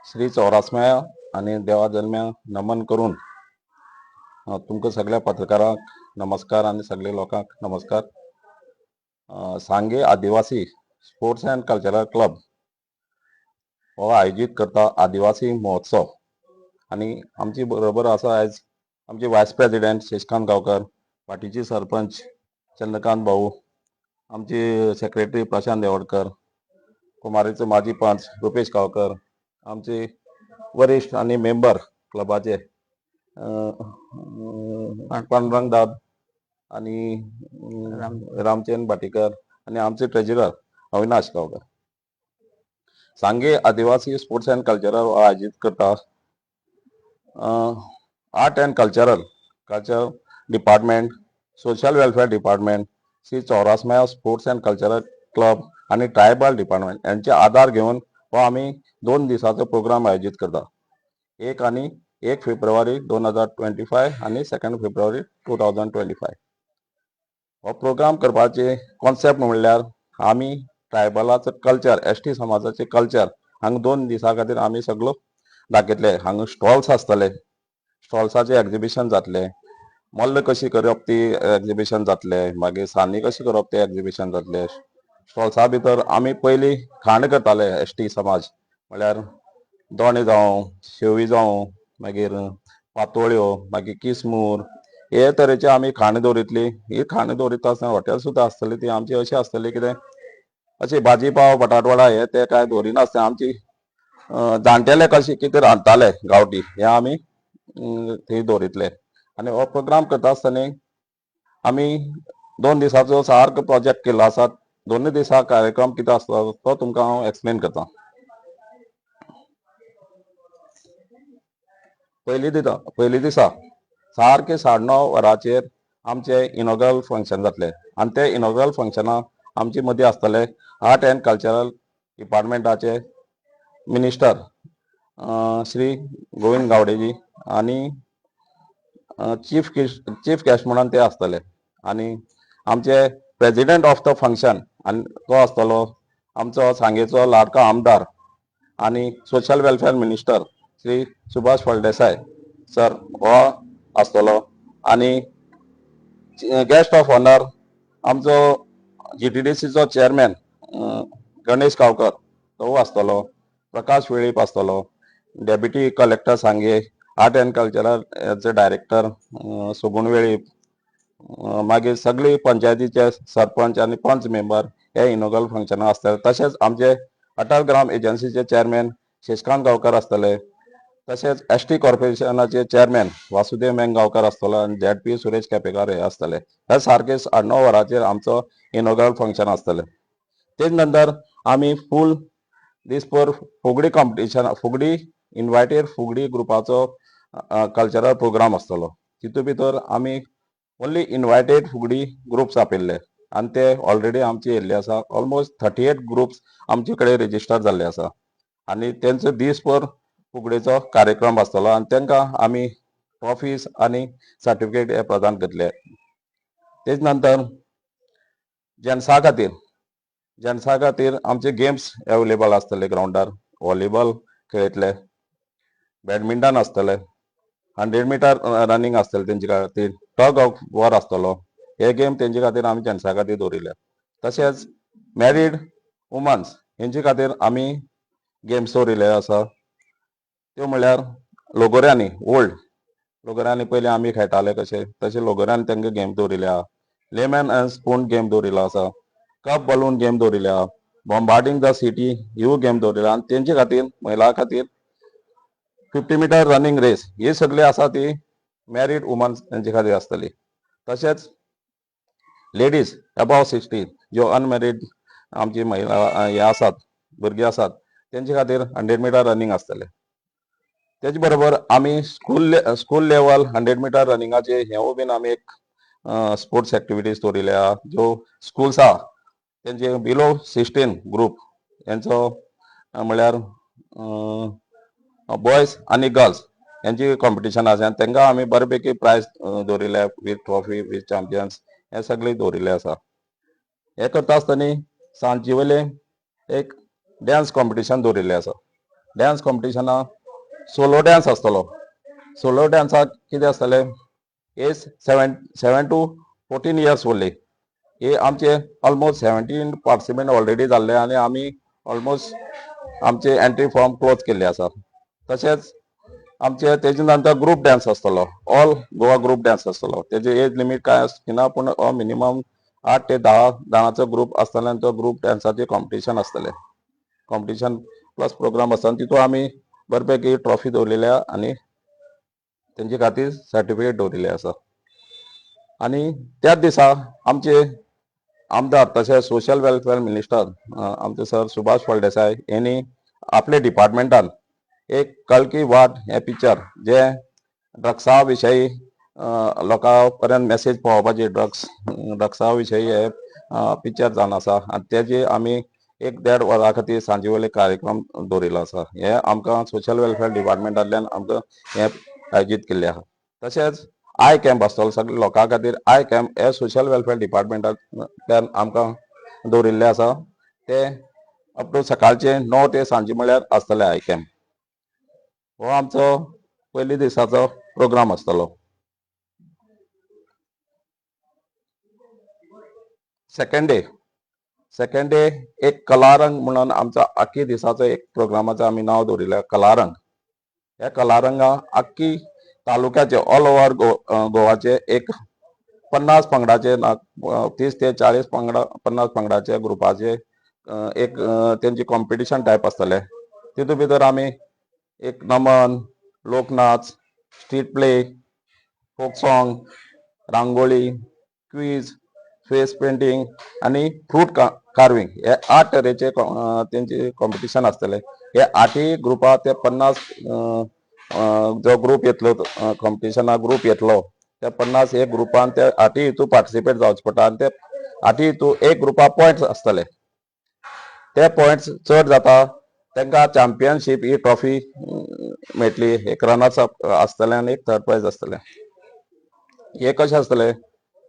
श्री चौरास्म्या आणि देवा जल्म्या नमन करून तुमकां सगळ्या पत्रकारांक नमस्कार आणि सगळे लोकांक नमस्कार. सांगे आदिवासी स्पोर्ट्स अँड कल्चरल क्लब हो आयोजित करता आदिवासी महोत्सव आणि आमची बरोबर आसा आयज आमचे वायस प्रेसिडेंट शशिकांत गांवकर, पाटीची सरपंच चंद्रकांत भाऊ, आमचे सेक्रेटरी प्रशांत देवडकर, कुमारीचे माजी पंच रुपेश गांवकर, आमचे वरिष्ठ आणि मेंबर क्लबाचे पांडुरंग दाद आणि रामचंद्र भाटीकर आणि आमचे ट्रेजरर अविनाश गांवकर. सांगे आदिवासी स्पोर्ट्स अँड कल्चरल आयोजित करता art and culture department, social welfare department, Shri चौरास्म्या स्पोर्ट्स अँड कल्चरल क्लब आणि ट्रायबल डिपार्टमेंट यांचे आधार घेऊन हो आम्ही 2 दिवसाचो प्रोग्राम आयोजित करता. 1 फेब्रुवारी 2025 आणि 2 फेब्रुवारी 2025. हो प्रोग्राम करपाचे कॉन्सेप्ट म्हणल्यार आम्ही ट्रायबलाचो कल्चर, एसटी समाजाचे कल्चर हांगा 2 दिसां खातीर आमी सगळो दाखयतले. हांगा स्टॉल्स आसतले, स्टॉल्साचे एक्झिबिशन जातले, मल्ल कशी करप ती एक्झिबिशन जातले, मागीर सान्नी कशी करप ते एक्झिबिशन जातले. स्टॉल्सा भितर आमी पयलीं खाण करताले एसटी समाज, म्हळ्यार दोणे जावं, शेवी जावं, मागीर पातोळ्यो, मागीर किसमूर, हे तरेचे आमी खाण दवरितली. ही खाण दवरिता आसतना हॉटेल सुद्दां आसतली ती आमची अशी आसतली कितें अशी भाजी पाव बटाटवडा हे ते काय दवरिनासतना आमची जाणटेले कशे कितें रांदताले गांवठी हे आमी थंय दवरितले. आनी हो प्रोग्राम करता आसतना आमी 2 दिसाचो सारको प्रोजेक्ट केल्लो आसा. 2 दिसा कार्यक्रम कितें आसता तो तुमकां हांव एक्सप्लेन करता. पयली दिसा सारके 9:30 वरांचेर आमचे इनॉग्रल फंक्शन जातले आणि ते इनॉग्रल फंक्शनाक आमचे मदीं आसतले आर्ट अँड कल्चरल डिपार्टमेंटाचे मिनिस्टर श्री गोविंद गावडेजी आणि चीफ गेस्ट म्हणून ते आसतले. आणि आमचे प्रेसिडेंट ऑफ द फंक्शन आणि तो आसतलो आमचो सांगेचो लाडको आमदार आणि social welfare minister Shri Subhash Phaldesai sir हो आसतलो. आणि गेस्ट ऑफ ऑनर आमचो GTDCचो चेअरमॅन गणेश गांवकर तो आसतलो, प्रकाश वेळीप आसतलो, डेप्युटी कलेक्टर सांगे, आर्ट अँड कल्चरचे डायरेक्टर सुगुण वेळीप, मागीर सगळी पंचायतीचे सरपंच आणि पंच मेंबर हे इनॉग्रल फंक्शनाक आसतले. तशेंच आमचे अटल ग्राम एजन्सीचे चेअरमॅन शशिकांत गांवकर आसतले. तशेंच ST कॉर्पोरेशनाचे चेअरमॅन वासुदेव गांवकर आसतलो आणि ZP सुरेश केपेकर हे आसतले. हे सारके 9:30 वरांचेर आमचो इनॉग्रल फंक्शन आसतले. तेच नंतर आमी फूल दिसभर फुगडी कॉम्पिटिशन, फुगडी इन्वायटेड फुगडी ग्रुपाचो कल्चरल प्रोग्राम आसतलो. तितून भितर आमी ओन्ली इन्वायटेड फुगडी ग्रुप्स आपयल्ले आणि ते ऑलरेडी आमचे येयल्ले आसा. ऑलमोस्ट 38 ग्रुप्स आमचे कडेन रेजिस्टर जाल्ले आसा आणि तेंचो दिसभर फुगडेचो कार्यक्रम आसतलो आणि तांकां आमी ट्रॉफीज आणि सर्टिफिकेट हे प्रदान करतले. तेच नंतर जेन्ट्सा खातीर आमचे गेम्स अवेलेबल आसतले ग्राउंडार. व्हॉलीबॉल खेळटले, बॅडमिंटन आसतले, 100 मीटर रनिंग आसतले तेंचे खातीर, टग ऑफ वॉर आसतलो. हे गेम तेंचे खातीर आमी जेन्ट्सा खातीर दवरिल्ले. तशेंच मॅरीड वुमन्स हेंचे खातीर आमी गेम्स दवरिल्ले आसा. त्यो म्हळ्यार लोगोऱ्यांनी लोगोऱ्यांनी पयलीं आमी खेळटाले तशें लोगोऱ्यांनी तांकां गेम दवरिल्ले आहा. लेमन अँड स्पून गेम दवरिल्लो आसा, कप बलून गेम दवरिल्ले आहा, बॉम्बार्डिंग द सिटी ह्यो गेम दवरिल्ले. आणि तेंचे खातीर महिलां खातीर 50 मीटर रनिंग रेस ही सगळी आसा ती मॅरीड वुमन्स तेंचे खातीर आसतली. तशेंच लेडीज अबाव 60 ज्यो अनमॅरीड आमची महिला हे आसात, भुरगीं आसात, तेंचे खातीर 100 मीटर रनिंग आसतले. तेच बरोबर आमी स्कूल लेवल 100 मीटर रनिंगाचे हेवूय बीन आमी एक स्पोर्ट्स एक्टिविटीज दवरिल्ले आहा. ज्यो स्कूल्स आहा तेंचे बिलो 16 ग्रुप हेंचो म्हळ्यार बॉयज आणि गर्ल्स यांची कॉम्पिटिशन आसा आणि तांकां आमी बरे पैकी प्रायज दवरिल्ले वीथ ट्रॉफी, वीथ चॅम्पियन्स हे सगळे दवरिल्ले आसा. हे करता आसतना सांजचे वेळे एक डॅन्स कॉम्पिटिशन दवरिल्ले आसा. डॅन्स कॉम्पिटिशना सोलो डॅन्स आसतलो. सोलो डॅन्साक कितें आसतलें, एज 7 to 14 इयर्स उरली. हे आमचे ऑलमोस्ट 17 पार्टिसिपेंट ऑलरेडी जाल्ले आनी आमी ऑलमोस्ट आमचे एंट्री फॉर्म क्लोज केल्ले आसा. तशेंच आमचे तेजे नंतर ग्रुप डान्स आसतलो, ऑल गोवा ग्रुप डान्स आसतलो. तेजे एज लिमीट कांय आसना, पूण मिनिमम 8 ते 10 जाणांचो ग्रुप आसतलो आनी तो ग्रुप डान्साचे कॉम्पिटिशन आसतलें. कॉम्पिटिशन प्लस प्रोग्राम आसता आनी तितून आमी बरेपैकी ट्रॉफी दवरलेल्या आनी तेंचे खातीर सर्टिफिकेट दवरिल्ले आसा. आनी त्याच दिसा आमचे आमदार तशेंच सोशल वेलफेअर मिनिस्टर आमचे सर सुभाष फळदेसाय यांनी आपल्या डिपार्टमेंटान एक कल्की वाट हे पिक्चर जे ड्रग्सा विशयी लोकां पर्यंत मेसेज पावोवपाची ड्रग्सा विशयी हे पिक्चर जावन आसा आनी तेजे आमी 1-1.5 वरां खातीर सांजे वेळे कार्यक्रम दवरिल्लो आसा. हे आमकां सोशल वेलफेअर डिपार्टमेंटांतल्यान आमकां हे आयोजीत केल्ले आहा. तशेंच आय कॅम्प आसतलो सगळे लोकां खातीर. आय कॅम्प हे सोशल वेलफेअर डिपार्टमेंटांतल्यान आमकां दवरिल्ले आसा. ते अप टू सकाळचे 9 ते सांजे म्हळ्यार आसतले आय कॅम्प. हो आमचो पयली दिसाचो प्रोग्राम आसतलो. सेकंड डे एक कलारंग म्हणून आमचा आख्खी दिसाचो एक प्रोग्रामाचो आमी नांव दवरिल्लें कलारंग. ह्या कलारंगा आख्खी तालुक्याचे ऑल ओव्हर गोवाचे एक 50 पंगडाचे 30 ते 40 50 पंगडाचे ग्रुपाचे एक तेंची कॉम्पिटिशन टायप आसतलें. तितून भितर आमी एक नमन, लोकनाच, स्ट्रीट प्ले, फोक सॉंग, रांगोळी, क्वीज, फेस पेंटिंग आनी फ्रूट कार्विंग हे 8 तरेचे तेंचे कॉम्पिटिशन आसतले. हे 8 ग्रुपा ते 50 जो ग्रुप येतलो कॉम्पिटिशना ग्रुप येतलो त्या 50 एक ग्रुपान ते 8 हितून पार्टिसिपेट जावचे पडटा आनी ते 8 हितून एक ग्रुपा पॉयंट्स आसतले. ते पॉयंट्स चड जाता तांकां चॅम्पियनशीप ही ट्रॉफी मेळटली. एक रनर्स अप आसतले आनी एक थर्ड प्रायज आसतले. हे कशें आसतले,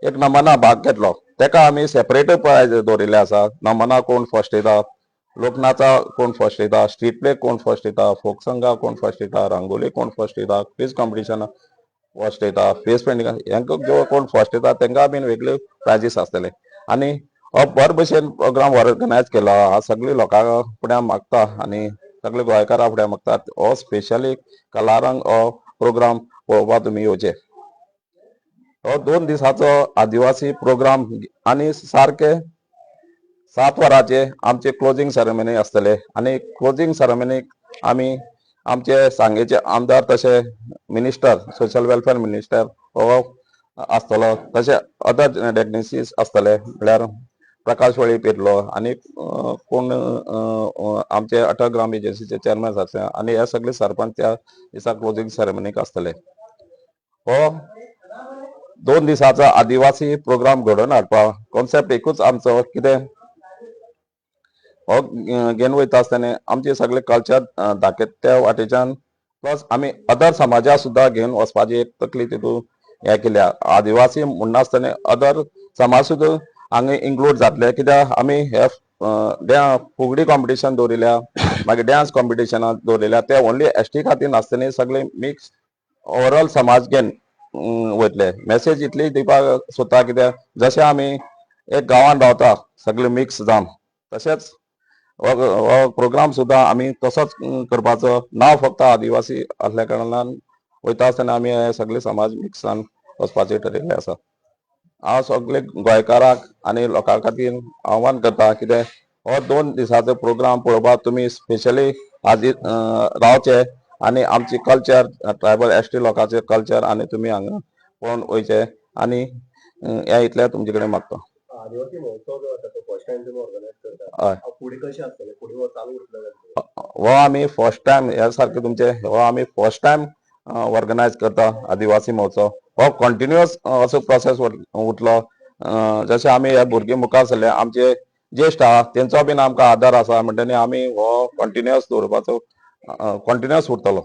एक नमना भाग घेतलो तेका आमी सेपरेट प्रायज दवरिल्ले आसा. नमना कोण फर्स्ट येता, लोकनाचा कोण फर्स्ट येता, स्ट्रीट प्ले कोण फर्स्ट येता, फोक सॉंगा कोण फर्स्ट येता, रांगोली कोण फर्स्ट येता, क्विज कॉम्पिटिशन फर्स्ट येता, फेस पेंटिंग हांकां जो कोण फर्स्ट येता तांकां बीन वेगळे प्रायजीस आसतले. आनी हो बरे भशेन प्रोग्राम ऑर्गनायज केलो हा सगळे लोकां फुड्यान मागता आनी सगळे गोंयकारां फुड्यान मागतात हो स्पेशली कलारंग हो प्रोग्राम पळोवपाक तुमी येवचे. हो 2 दिसाचो आदिवासी प्रोग्राम आनी सारखे 7 वरांचे आमचे क्लोजिंग सेरेमनी आसतले. आनी क्लोजिंग सेरेमनीक आमी आमचे सांगेचे आमदार तशे मिनिस्टर सोशल वेलफेअर मिनिस्टर हो आसतलो. तशे अदर डिग्निटरीज आसतले म्हळ्यार प्रकाश वेळीप येतलो आनी कोण आमचे अटल ग्राम एजन्सीचे चेअरमॅन आसतले आनी हे सगळे सरपंच त्या दिसा क्लोजिंग सेरेमनीक आसतले. हो 2 दिसाचो आदिवासी प्रोग्राम घडोवन हाडपाक कॉन्सेप्ट एकूच आमचो कितें हो घेवन वयता आसतना आमचे सगळे कल्चर दाखयता त्या वाटेच्यान प्लस आमी अदर समाजा सुद्दां घेवन वचपाची एक तकली तितून हे केल्या. आदिवासी म्हणनासतना अदर समाज सुद्दां हांगा इन्क्लूड जातले कित्याक आमी हे फुगडी कॉम्पिटिशन दवरिल्ल्या मागीर डॅन्स कॉम्पिटिशनां दवरिल्ल्या ते ओन्ली एसटी खातीर नासतना सगळे मिक्स ओवरऑल समाज घेवन वयतले. मेसेज इतली दिवपाक सोदता कित्याक जशें आमी एक गांवांत रावता सगळे मिक्स जावन तशेंच हो प्रोग्राम सुद्दां आमी तसोच करपाचो. नांव फक्त आदिवासी आसल्या कारणान वयता आसतना आमी हे सगळे समाज मिक्स जावन वचपाचें थारायिल्लें आसा. हांव सगळे गोंयकारांक आनी लोकां खातीर आव्हान करता कितें हो 2 दिसाचो प्रोग्राम पळोवपाक तुमी स्पेशली रावचे आनी आमची कल्चर ट्रायबल एसटी लोकांचे कल्चर आनी तुमी हांगा पळोवन वयचे आनी हे इतलें तुमचे कडेन मागता. आदिवासी महोत्सव जो आसा तो फर्स्ट टाइम तुम्ही ऑर्गनायज करता. फुडें कशें आसतलें, फुडें हो चालू उरतलो? हो आमी फर्स्ट टायम ह्या सारके तुमचे हो आमी फर्स्ट टायम ऑर्गनायज करता आदिवासी महोत्सव. हो कंटिन्युअस असो प्रोसेस उरतलो. जशें आमी हे भुरगे मुखार सरले आमचे ज्येश्ठ आहा तेंचो बीन आमकां आदार आसा म्हणटनी आमी हो कंटिन्युअस दवरपाचो कंटिन्युअस उरतलो.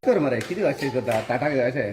कर मरे किती अशें करता ताटाक अशें